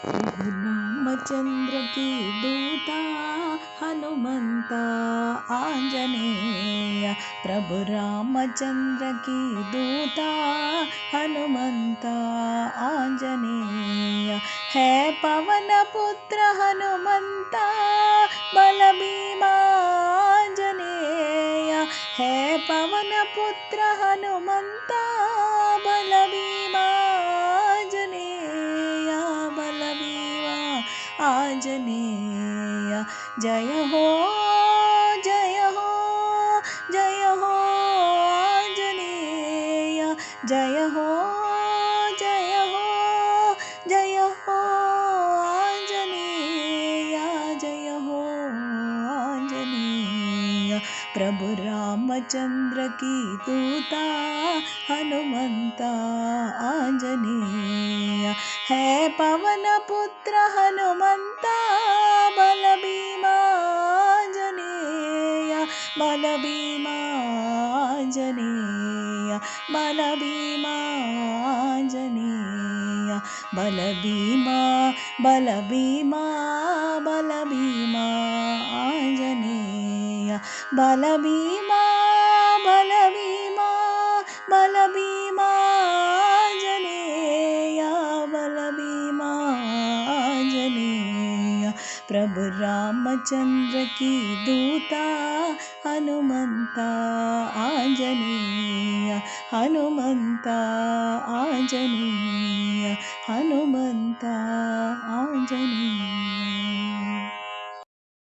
प्रभु रामचंद्र की दूता हनुमंता आंजनेय। प्रभु रामचंद्र की दूता हनुमंता आंजनेय। है पवन पुत्र हनुमंता बल भीमा आंजनेय। है पवन पुत्र हनुमंता बल भीमा आंजनेय। जय हो जय हो जय हो आंजनेय। जय हो जय हो जय हो आंजनेय। जय हो आंजनेय। प्रभु रामचंद्र की दूता हनुमंता आंजनेय। है पवन पुत्र हनुमंता बल भीमा आंजनेय। बल भीमा आंजनेय। बल भीमा आंजनेय। बल भीमा बल भीमा बल भीमा आंजनेय। बल भीमा बल भीमा बल भीमा आंजनेय। बल भीमा आंजनेय। प्रभु रामचंद्र की दूता हनुमंता आंजनेय। हनुमंता आंजनेय। हनुमंता आंजनेय।